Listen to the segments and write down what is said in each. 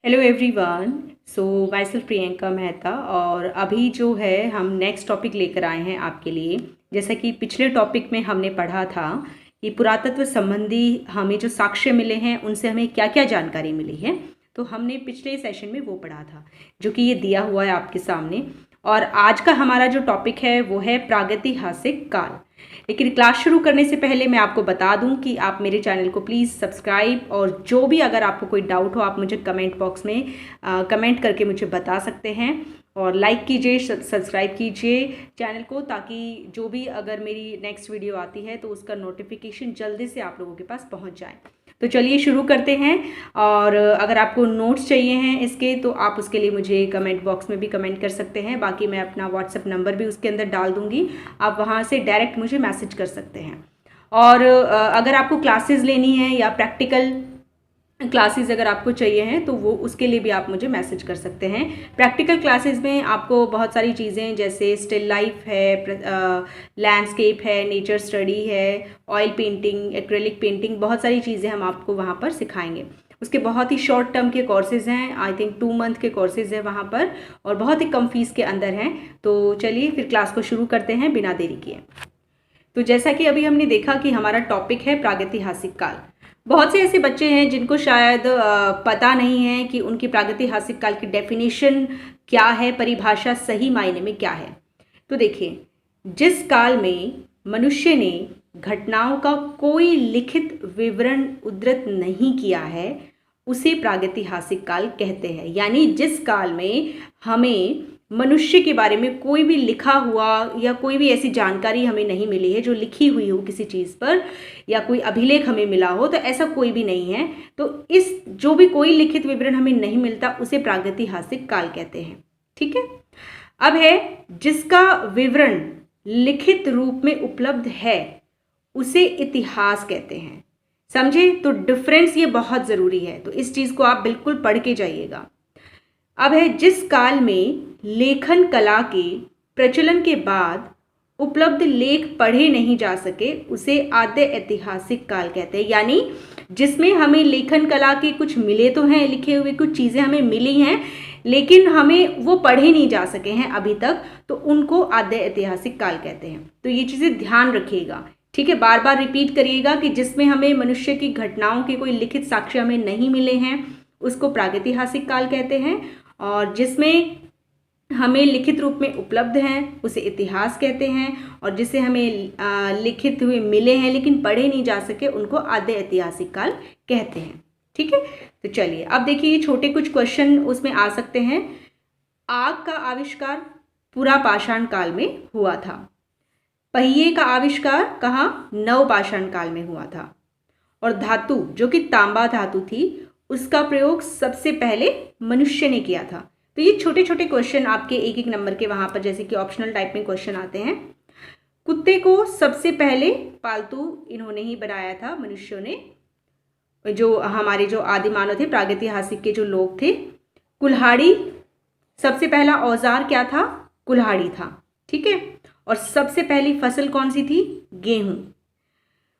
Hello everyone. So my self Priyanka Mehta और अभी जो है हम नेक्स्ट टॉपिक लेकर आए हैं आपके लिए। जैसा कि पिछले टॉपिक में हमने पढ़ा था कि पुरातत्व संबंधी हमें जो साक्ष्य मिले हैं उनसे हमें क्या क्या जानकारी मिली है, तो हमने पिछले सेशन में वो पढ़ा था जो कि ये दिया हुआ है आपके सामने। और आज का हमारा जो टॉपिक है वो है प्रागैतिहासिक काल। लेकिन क्लास शुरू करने से पहले मैं आपको बता दूं कि आप मेरे चैनल को प्लीज़ सब्सक्राइब, और जो भी अगर आपको कोई डाउट हो आप मुझे कमेंट बॉक्स में कमेंट करके मुझे बता सकते हैं। और लाइक कीजिए, सब्सक्राइब कीजिए चैनल को, ताकि जो भी अगर मेरी नेक्स्ट वीडियो आती है तो उसका नोटिफिकेशन जल्दी से आप लोगों के पास पहुंच जाए। तो चलिए शुरू करते हैं। और अगर आपको नोट्स चाहिए हैं इसके तो आप उसके लिए मुझे कमेंट बॉक्स में भी कमेंट कर सकते हैं। बाकी मैं अपना व्हाट्सएप नंबर भी उसके अंदर डाल दूंगी, आप वहाँ से डायरेक्ट मुझे मैसेज कर सकते हैं। और अगर आपको क्लासेस लेनी है या प्रैक्टिकल क्लासेस अगर आपको चाहिए हैं तो वो उसके लिए भी आप मुझे मैसेज कर सकते हैं। प्रैक्टिकल क्लासेस में आपको बहुत सारी चीज़ें जैसे स्टिल लाइफ है, लैंडस्केप है, नेचर स्टडी है, ऑयल पेंटिंग, एक्रेलिक पेंटिंग, बहुत सारी चीज़ें हम आपको वहाँ पर सिखाएंगे। उसके बहुत ही शॉर्ट टर्म के कोर्सेज हैं, आई थिंक 2 मंथ के कोर्सेज हैं वहाँ पर, और बहुत ही कम फीस के अंदर हैं। तो चलिए फिर क्लास को शुरू करते हैं बिना देरी किए। तो जैसा कि अभी हमने देखा कि हमारा टॉपिक है प्रागैतिहासिक काल। बहुत से ऐसे बच्चे हैं जिनको शायद पता नहीं है कि उनकी प्रागैतिहासिक काल की डेफिनेशन क्या है, परिभाषा सही मायने में क्या है। तो देखिए, जिस काल में मनुष्य ने घटनाओं का कोई लिखित विवरण उद्धृत नहीं किया है उसे प्रागैतिहासिक काल कहते हैं। यानी जिस काल में हमें मनुष्य के बारे में कोई भी लिखा हुआ या कोई भी ऐसी जानकारी हमें नहीं मिली है जो लिखी हुई हो किसी चीज़ पर, या कोई अभिलेख हमें मिला हो, तो ऐसा कोई भी नहीं है। तो इस जो भी कोई लिखित विवरण हमें नहीं मिलता उसे प्रागैतिहासिक काल कहते हैं। ठीक है। अब है जिसका विवरण लिखित रूप में उपलब्ध है उसे इतिहास कहते हैं। समझे? तो डिफरेंस ये बहुत ज़रूरी है, तो इस चीज़ को आप बिल्कुल पढ़ के जाइएगा। अब है जिस काल में लेखन कला के प्रचलन के बाद उपलब्ध लेख पढ़े नहीं जा सके उसे आद्य ऐतिहासिक काल कहते हैं। यानी जिसमें हमें लेखन कला के कुछ मिले तो हैं, लिखे हुए कुछ चीज़ें हमें मिली हैं, लेकिन हमें वो पढ़े नहीं जा सके हैं अभी तक, तो उनको आद्य ऐतिहासिक काल कहते हैं। तो ये चीज़ें ध्यान रखिएगा, ठीक है। बार बार रिपीट करिएगा कि जिसमें हमें मनुष्य की घटनाओं के कोई लिखित साक्ष्य हमें नहीं मिले हैं उसको प्रागैतिहासिक काल कहते हैं, और जिसमें हमें लिखित रूप में उपलब्ध हैं उसे इतिहास कहते हैं, और जिसे हमें लिखित हुए मिले हैं लेकिन पढ़े नहीं जा सके उनको आद्य ऐतिहासिक काल कहते हैं। ठीक है। तो चलिए अब देखिए, ये छोटे कुछ क्वेश्चन उसमें आ सकते हैं। आग का आविष्कार पुरा पाषाण काल में हुआ था। पहिए का आविष्कार कहाँ? नवपाषाण काल में हुआ था। और धातु जो कि तांबा धातु थी उसका प्रयोग सबसे पहले मनुष्य ने किया था। तो ये छोटे छोटे क्वेश्चन आपके एक एक नंबर के वहां पर जैसे कि ऑप्शनल टाइप में क्वेश्चन आते हैं। कुत्ते को सबसे पहले पालतू इन्होंने ही बनाया था, मनुष्यों ने, जो हमारे जो आदि मानव थे, प्रागैतिहासिक के जो लोग थे। कुल्हाड़ी, सबसे पहला औजार क्या था? कुल्हाड़ी था। ठीक है। और सबसे पहली फसल कौन सी थी? गेहूं।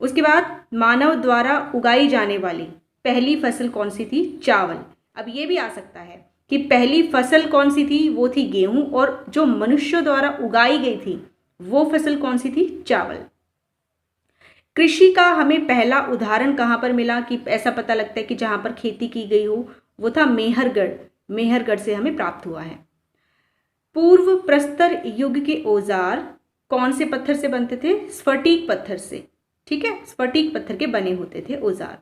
उसके बाद मानव द्वारा उगाई जाने वाली पहली फसल कौन सी थी? चावल। अब ये भी आ सकता है कि पहली फसल कौन सी थी? वो थी गेहूं, और जो मनुष्य द्वारा उगाई गई थी वो फसल कौन सी थी? चावल। कृषि का हमें पहला उदाहरण कहाँ पर मिला कि ऐसा पता लगता है कि जहां पर खेती की गई हो? वो था मेहरगढ़। मेहरगढ़ से हमें प्राप्त हुआ है। पूर्व प्रस्तर युग के औजार कौन से पत्थर से बनते थे? स्फटिक पत्थर से। ठीक है, स्फटिक पत्थर के बने होते थे औजार।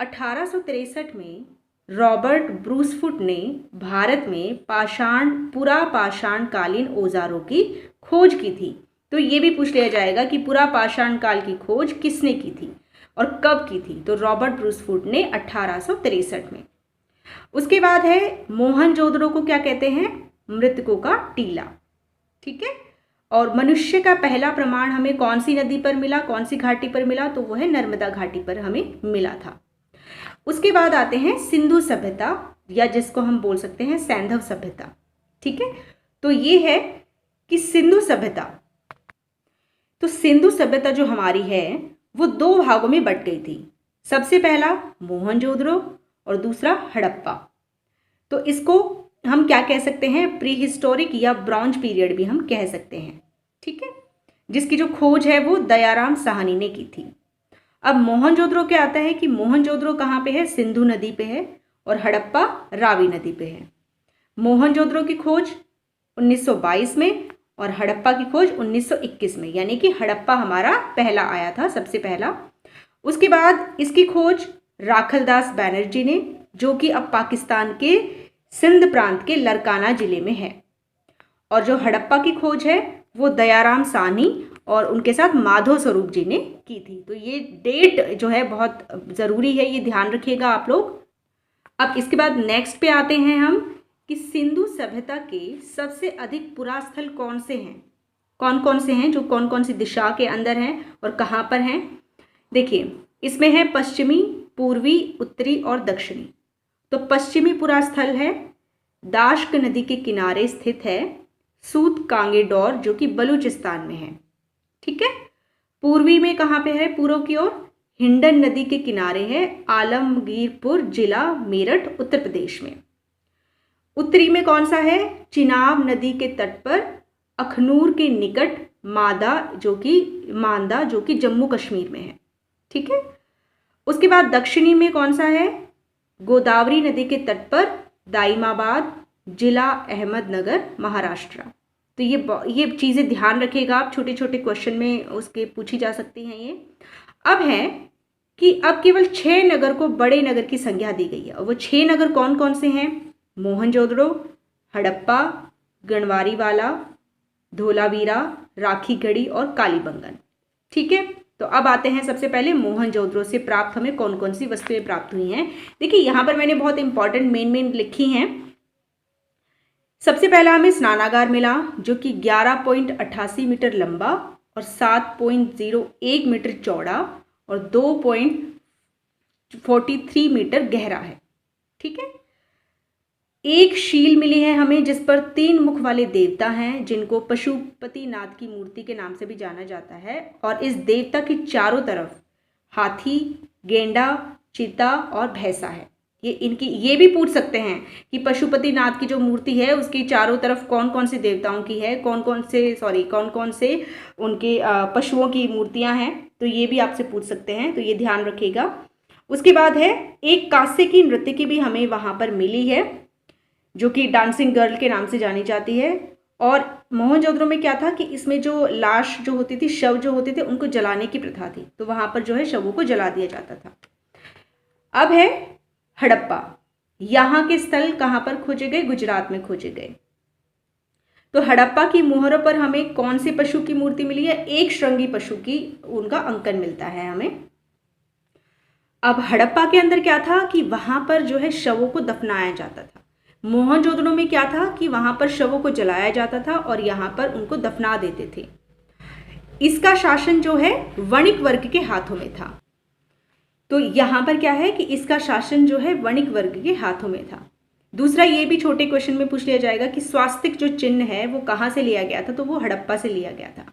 1863 में रॉबर्ट ब्रूसफुट ने भारत में पुरा पाषाण कालीन औजारों की खोज की थी। तो ये भी पूछ लिया जाएगा कि पुरा पाषाण काल की खोज किसने की थी और कब की थी? तो रॉबर्ट ब्रूसफुट ने 1863 में। उसके बाद है मोहनजोदड़ो को क्या कहते हैं? मृतकों का टीला। ठीक है। और मनुष्य का पहला प्रमाण हमें कौन सी नदी पर मिला, कौन सी घाटी पर मिला? तो वो है नर्मदा घाटी पर हमें मिला था। उसके बाद आते हैं सिंधु सभ्यता, या जिसको हम बोल सकते हैं सैंधव सभ्यता। ठीक है। तो ये है कि सिंधु सभ्यता, तो सिंधु सभ्यता जो हमारी है वो 2 भागों में बट गई थी। सबसे पहला मोहनजोदड़ो और दूसरा हड़प्पा। तो इसको हम क्या कह सकते हैं, प्री हिस्टोरिक या ब्रॉन्ज पीरियड भी हम कह सकते हैं, ठीक है, जिसकी जो खोज है वो दयाराम साहनी ने की थी। अब मोहनजोदड़ो क्या आता है कि मोहनजोदड़ो कहाँ पे है, सिंधु नदी पे है, और हड़प्पा रावी नदी पे है। मोहनजोदड़ो की खोज 1922 में और हड़प्पा की खोज 1921 में, यानी कि हड़प्पा हमारा पहला आया था, सबसे पहला। उसके बाद इसकी खोज राखलदास बैनर्जी ने, जो कि अब पाकिस्तान के सिंध प्रांत के लरकाना जिले में है। और जो हड़प्पा की खोज है वो दयाराम साहनी और उनके साथ माधव स्वरूप जी ने की थी। तो ये डेट जो है बहुत ज़रूरी है, ये ध्यान रखिएगा आप लोग। अब इसके बाद नेक्स्ट पे आते हैं हम कि सिंधु सभ्यता के सबसे अधिक पुरास्थल कौन से हैं, कौन कौन से हैं, जो कौन कौन सी दिशा के अंदर हैं और कहाँ पर हैं। देखिए इसमें है पश्चिमी, पूर्वी, उत्तरी और दक्षिणी। तो पश्चिमी पुरास्थल है दाश्क नदी के किनारे स्थित है सूत कांगेडोर, जो कि बलूचिस्तान में है, ठीक है। पूर्वी में कहाँ पे है, पूर्व की ओर हिंडन नदी के किनारे है आलमगीरपुर जिला मेरठ उत्तर प्रदेश में। उत्तरी में कौन सा है, चिनाब नदी के तट पर अखनूर के निकट मांदा जो कि जम्मू कश्मीर में है, ठीक है। उसके बाद दक्षिणी में कौन सा है, गोदावरी नदी के तट पर दाइमाबाद जिला अहमदनगर महाराष्ट्र। तो ये चीज़ें ध्यान रखिएगा आप, छोटे छोटे क्वेश्चन में उसके पूछी जा सकती हैं ये। अब है कि अब केवल 6 नगर को बड़े नगर की संज्ञा दी गई है, और वो 6 नगर कौन कौन से हैं, मोहनजोदड़ो, हड़प्पा, गणवारीवाला, धोलावीरा, राखीगढ़ी और कालीबंगन, ठीक है। तो अब आते हैं सबसे पहले मोहनजोदड़ो से प्राप्त हमें कौन कौन सी वस्तुएं प्राप्त हुई हैं। देखिए यहाँ पर मैंने बहुत इंपॉर्टेंट मेन लिखी हैं। सबसे पहला हमें स्नानागार मिला, जो कि 11.88 मीटर लंबा और 7.01 मीटर चौड़ा और 2.43 मीटर गहरा है, ठीक है। एक शील मिली है हमें जिस पर 3 मुख वाले देवता हैं, जिनको पशुपतिनाथ की मूर्ति के नाम से भी जाना जाता है। और इस देवता की चारों तरफ हाथी, गेंडा, चीता और भैंसा है। ये भी पूछ सकते हैं कि पशुपतिनाथ की जो मूर्ति है उसकी चारों तरफ कौन कौन से देवताओं की है, कौन कौन से उनके पशुओं की मूर्तियां हैं, तो ये भी आपसे पूछ सकते हैं, तो ये ध्यान रखिएगा। उसके बाद है एक कांसे की नर्तकी भी हमें वहाँ पर मिली है, जो कि डांसिंग गर्ल के नाम से जानी जाती है। और मोहनजोदड़ो में क्या था कि इसमें जो लाश जो होती थी, शव जो होते थे, उनको जलाने की प्रथा थी, तो वहाँ पर जो है शवों को जला दिया जाता था। अब है हड़प्पा। यहाँ के स्थल कहाँ पर खोजे गए, गुजरात में खोजे गए। तो हड़प्पा की मोहरों पर हमें कौन से पशु की मूर्ति मिली है, एक श्रृंगी पशु की उनका अंकन मिलता है हमें। अब हड़प्पा के अंदर क्या था कि वहां पर जो है शवों को दफनाया जाता था। मोहनजोदड़ो में क्या था कि वहां पर शवों को जलाया जाता था और यहाँ पर उनको दफना देते थे। इसका शासन जो है वणिक वर्ग के हाथों में था। तो यहाँ पर क्या है कि इसका शासन जो है वणिक वर्ग के हाथों में था। दूसरा ये भी छोटे क्वेश्चन में पूछ लिया जाएगा कि स्वास्तिक जो चिन्ह है वो कहाँ से लिया गया था, तो वो हड़प्पा से लिया गया था।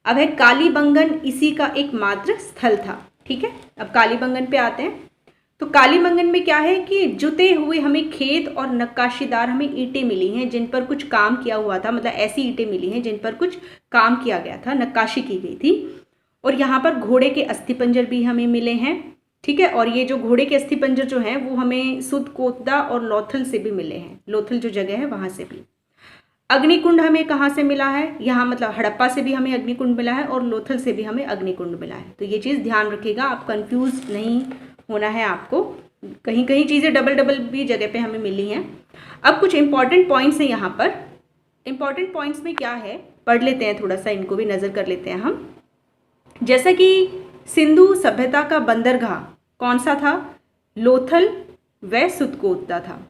अब है कालीबंगन, इसी का एक मात्र स्थल था, ठीक है। अब कालीबंगन पे आते हैं। तो कालीबंगन में क्या है कि जुते हुए हमें खेत और नक्काशीदार हमें ईंटें मिली हैं जिन पर कुछ काम किया हुआ था, मतलब ऐसी ईंटें मिली हैं जिन पर कुछ काम किया गया था, नक्काशी की गई थी। और यहाँ पर घोड़े के अस्थिपंजर भी हमें मिले हैं, ठीक है। और ये जो घोड़े के अस्थिपंजर जो हैं वो हमें सुदकोतदा और लोथल से भी मिले हैं, लोथल जो जगह है वहाँ से भी। अग्निकुंड हमें कहाँ से मिला है, यहाँ मतलब हड़प्पा से भी हमें अग्निकुंड मिला है और लोथल से भी हमें अग्निकुंड मिला है। तो ये चीज़ ध्यान रखिएगा, आप कंफ्यूज नहीं होना है आपको, कहीं कहीं चीज़ें डबल भी जगह पे हमें मिली हैं। अब कुछ इंपॉर्टेंट पॉइंट्स हैं यहाँ पर। इंपॉर्टेंट पॉइंट्स में क्या है पढ़ लेते हैं, थोड़ा सा इनको भी नज़र कर लेते हैं हम। जैसा कि सिंधु सभ्यता का बंदरगाह कौन सा था, लोथल व सुदकोतदा था।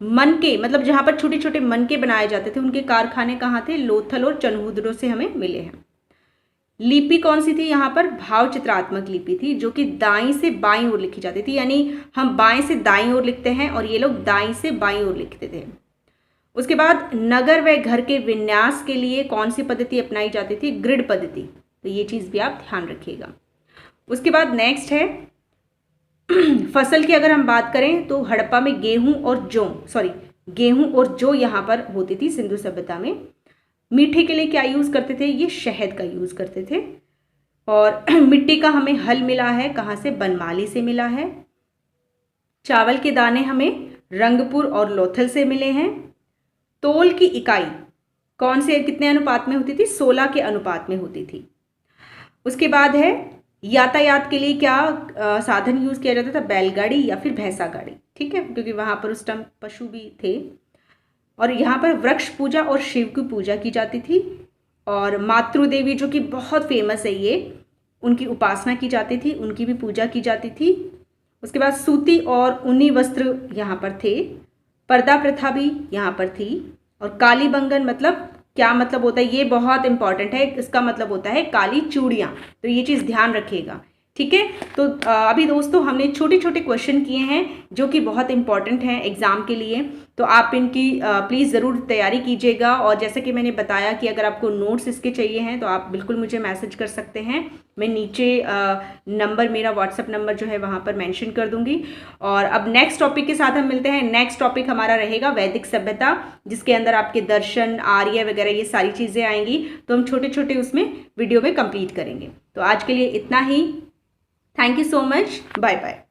मनके मतलब जहाँ पर छोटे छोटे मनके बनाए जाते थे उनके कारखाने कहाँ थे, लोथल और चनहुदड़ो से हमें मिले हैं। लिपि कौन सी थी, यहाँ पर भाव चित्रात्मक लिपि थी जो कि दाईं से बाईं ओर लिखी जाती थी, यानी हम बाएं से दाईं ओर लिखते हैं और ये लोग दाईं से बाईं ओर लिखते थे। उसके बाद नगर व घर के विन्यास के लिए कौन सी पद्धति अपनाई जाती थी, ग्रिड पद्धति। तो ये चीज़ भी आप ध्यान रखिएगा। उसके बाद नेक्स्ट है फसल की अगर हम बात करें तो हड़प्पा में गेहूं और जौ यहाँ पर होती थी सिंधु सभ्यता में। मीठे के लिए क्या यूज़ करते थे, ये शहद का यूज़ करते थे। और मिट्टी का हमें हल मिला है, कहाँ से, बनमाली से मिला है। चावल के दाने हमें रंगपुर और लोथल से मिले हैं। तौल की इकाई कौन से कितने अनुपात में होती थी, 16 के अनुपात में होती थी। उसके बाद है यातायात के लिए क्या साधन यूज़ किया जाता था, बैलगाड़ी या फिर भैंसा गाड़ी, ठीक है, क्योंकि वहाँ पर उस टाइम पशु भी थे। और यहाँ पर वृक्ष पूजा और शिव की पूजा की जाती थी। और मातृ देवी जो कि बहुत फेमस है ये, उनकी उपासना की जाती थी, उनकी भी पूजा की जाती थी। उसके बाद सूती और ऊनी वस्त्र यहाँ पर थे। पर्दा प्रथा भी यहाँ पर थी। और काली बंगन मतलब क्या मतलब होता है, ये बहुत इंपॉर्टेंट है, इसका मतलब होता है काली चूड़ियाँ, तो ये चीज़ ध्यान रखिएगा, ठीक है। तो अभी दोस्तों हमने छोटे छोटे क्वेश्चन किए हैं जो कि बहुत इंपॉर्टेंट हैं एग्ज़ाम के लिए, तो आप इनकी प्लीज़ ज़रूर तैयारी कीजिएगा। और जैसे कि मैंने बताया कि अगर आपको नोट्स इसके चाहिए हैं तो आप बिल्कुल मुझे मैसेज कर सकते हैं। मैं नीचे नंबर, मेरा व्हाट्सएप नंबर जो है वहाँ पर मेंशन कर दूँगी। और अब नेक्स्ट टॉपिक के साथ हम मिलते हैं। नेक्स्ट टॉपिक हमारा रहेगा वैदिक सभ्यता, जिसके अंदर आपके दर्शन, आर्य वगैरह ये सारी चीज़ें आएंगी, तो हम छोटे छोटे उसमें वीडियो में कंप्लीट करेंगे। तो आज के लिए इतना ही। Thank you so much, bye bye.